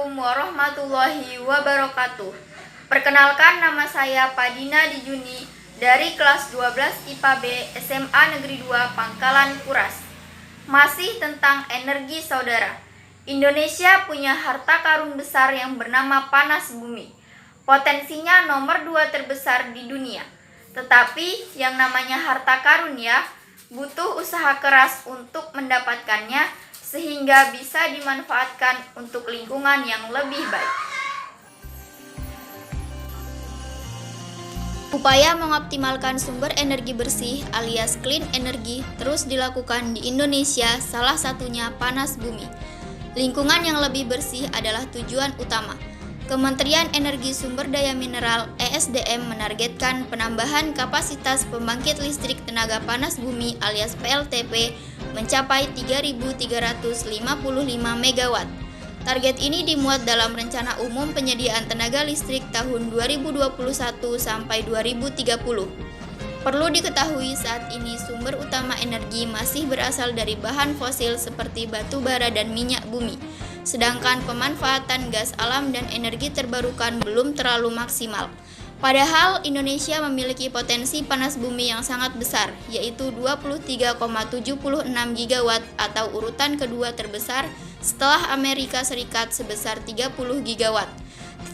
Assalamualaikum warahmatullahi wabarakatuh. Perkenalkan, nama saya Padina Dijuni dari kelas 12 IPA B SMA Negeri 2 Pangkalan Kuras. Masih tentang energi saudara. Indonesia punya harta karun besar yang bernama panas bumi. Potensinya nomor 2 terbesar di dunia. Tetapi yang namanya harta karun ya, butuh usaha keras untuk mendapatkannya sehingga bisa dimanfaatkan untuk lingkungan yang lebih baik. Upaya mengoptimalkan sumber energi bersih alias clean energy terus dilakukan di Indonesia, salah satunya panas bumi. Lingkungan yang lebih bersih adalah tujuan utama. Kementerian Energi Sumber Daya Mineral (ESDM) menargetkan penambahan kapasitas pembangkit listrik tenaga panas bumi alias PLTP mencapai 3.355 MW. Target ini dimuat dalam Rencana Umum Penyediaan Tenaga Listrik tahun 2021 sampai 2030. Perlu diketahui saat ini sumber utama energi masih berasal dari bahan fosil seperti batu bara dan minyak bumi. Sedangkan pemanfaatan gas alam dan energi terbarukan belum terlalu maksimal. Padahal Indonesia memiliki potensi panas bumi yang sangat besar, yaitu 23,76 gigawatt atau urutan kedua terbesar setelah Amerika Serikat sebesar 30 gigawatt.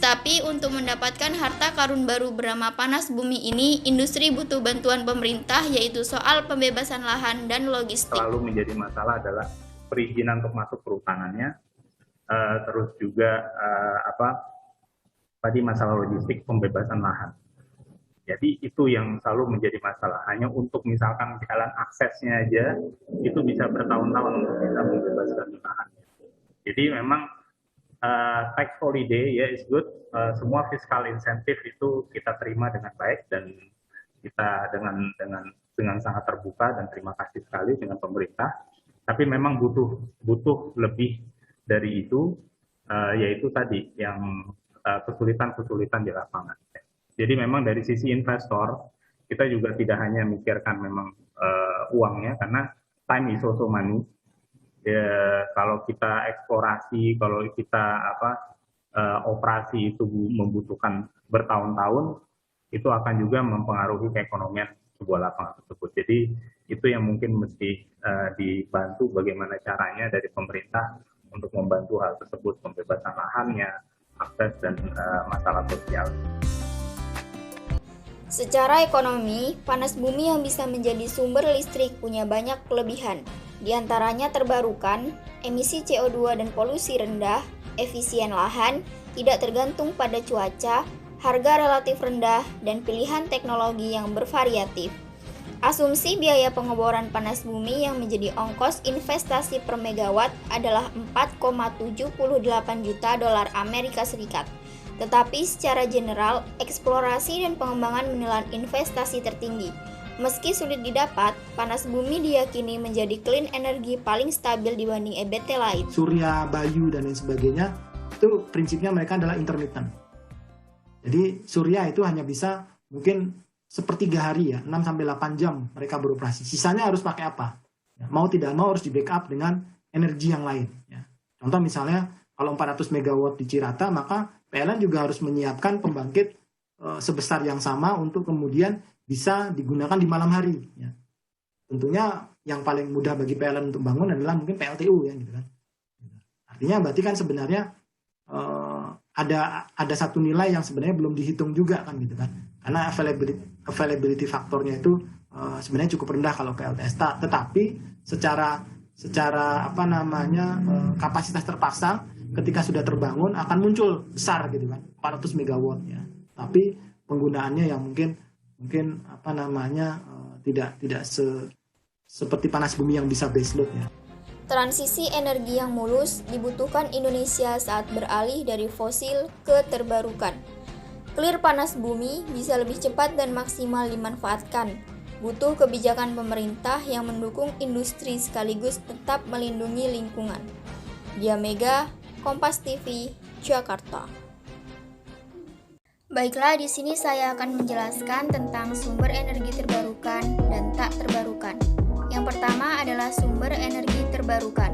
Tetapi untuk mendapatkan harta karun baru bernama panas bumi ini, industri butuh bantuan pemerintah, yaitu soal pembebasan lahan dan logistik. Selalu menjadi masalah adalah perizinan untuk masuk perhutanannya, terus juga tadi masalah logistik pembebasan lahan. Jadi itu yang selalu menjadi masalah. Hanya untuk misalkan jalan aksesnya aja itu bisa bertahun-tahun untuk bisa membebaskan lahan. Jadi memang tax holiday ya is good. Semua fiskal insentif itu kita terima dengan baik dan kita dengan sangat terbuka dan terima kasih sekali dengan pemerintah. Tapi memang butuh lebih dari itu, yaitu tadi yang kesulitan-kesulitan di lapangan. Jadi memang dari sisi investor kita juga tidak hanya memikirkan memang uangnya, karena time is also money. Ya, kalau kita eksplorasi, kalau kita operasi itu membutuhkan bertahun-tahun, itu akan juga mempengaruhi keekonomian sebuah lapangan tersebut. Jadi itu yang mungkin mesti dibantu bagaimana caranya dari pemerintah untuk membantu hal tersebut, pembebasan lahannya, akses dan masalah sosial. Secara ekonomi, panas bumi yang bisa menjadi sumber listrik punya banyak kelebihan. Di antaranya terbarukan, emisi CO2 dan polusi rendah, efisien lahan, tidak tergantung pada cuaca, harga relatif rendah, dan pilihan teknologi yang bervariatif. Asumsi biaya pengeboran panas bumi yang menjadi ongkos investasi per megawatt adalah 4,78 juta dolar Amerika Serikat. Tetapi secara general, eksplorasi dan pengembangan menelan investasi tertinggi. Meski sulit didapat, panas bumi diyakini menjadi clean energi paling stabil dibanding EBT lain. Surya, Bayu, dan lain sebagainya, itu prinsipnya mereka adalah intermittent. Jadi surya itu hanya bisa mungkin sepertiga hari ya, 6-8 jam mereka beroperasi. Sisanya harus pakai apa? Ya, mau tidak mau harus di backup dengan energi yang lain. Ya. Contoh misalnya, kalau 400 MW di Cirata, maka PLN juga harus menyiapkan pembangkit sebesar yang sama untuk kemudian bisa digunakan di malam hari. Ya. Tentunya yang paling mudah bagi PLN untuk bangun adalah mungkin PLTU ya, gitu kan. Artinya berarti kan sebenarnya ada satu nilai yang sebenarnya belum dihitung juga kan, gitu kan. Karena availability faktornya itu sebenarnya cukup rendah kalau PLTS. Tetapi secara kapasitas terpasang ketika sudah terbangun akan muncul besar gitu kan, 400 MW ya. Tapi penggunaannya yang mungkin tidak seperti panas bumi yang bisa baseload ya. Transisi energi yang mulus dibutuhkan Indonesia saat beralih dari fosil ke terbarukan. Clear panas bumi bisa lebih cepat dan maksimal dimanfaatkan. Butuh kebijakan pemerintah yang mendukung industri sekaligus tetap melindungi lingkungan. Dia Mega, Kompas TV, Jakarta. Baiklah, di sini saya akan menjelaskan tentang sumber energi terbarukan dan tak terbarukan. Yang pertama adalah sumber energi terbarukan.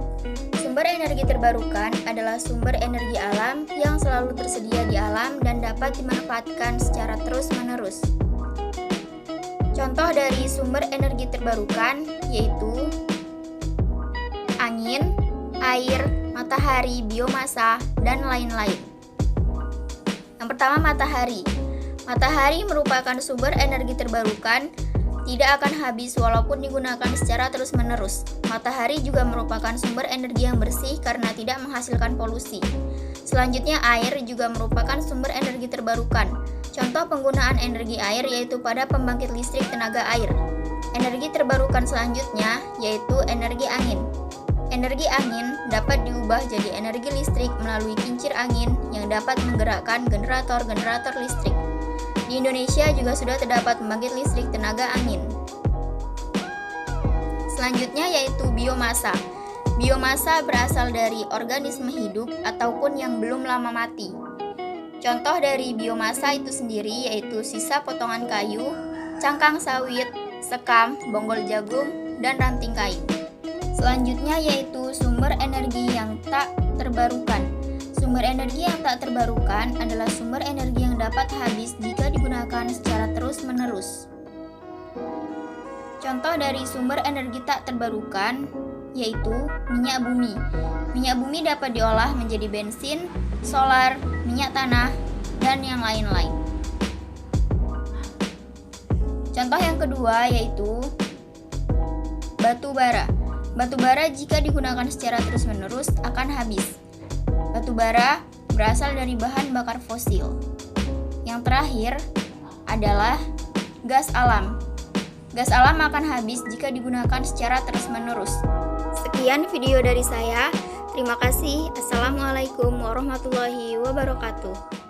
Sumber energi terbarukan adalah sumber energi alam yang selalu tersedia di alam dan dapat dimanfaatkan secara terus-menerus. Contoh dari sumber energi terbarukan yaitu angin, air, matahari, biomasa, dan lain-lain. Yang pertama, matahari. Matahari merupakan sumber energi terbarukan, tidak akan habis walaupun digunakan secara terus-menerus. Matahari juga merupakan sumber energi yang bersih karena tidak menghasilkan polusi. Selanjutnya, air juga merupakan sumber energi terbarukan. Contoh penggunaan energi air yaitu pada pembangkit listrik tenaga air. Energi terbarukan selanjutnya yaitu energi angin. Energi angin dapat diubah jadi energi listrik melalui kincir angin yang dapat menggerakkan generator-generator listrik. Di Indonesia juga sudah terdapat pembangkit listrik tenaga angin. Selanjutnya yaitu biomasa. Biomasa berasal dari organisme hidup ataupun yang belum lama mati. Contoh dari biomasa itu sendiri yaitu sisa potongan kayu, cangkang sawit, sekam, bonggol jagung, dan ranting kayu. Selanjutnya yaitu sumber energi yang tak terbarukan. Sumber energi yang tak terbarukan adalah sumber energi yang dapat habis jika digunakan secara terus-menerus. Contoh dari sumber energi tak terbarukan yaitu minyak bumi. Minyak bumi dapat diolah menjadi bensin, solar, minyak tanah, dan yang lain-lain. Contoh yang kedua yaitu batu bara. Batu bara jika digunakan secara terus-menerus akan habis. Batu bara berasal dari bahan bakar fosil. Yang terakhir adalah gas alam. Gas alam akan habis jika digunakan secara terus-menerus. Sekian video dari saya. Terima kasih. Assalamualaikum warahmatullahi wabarakatuh.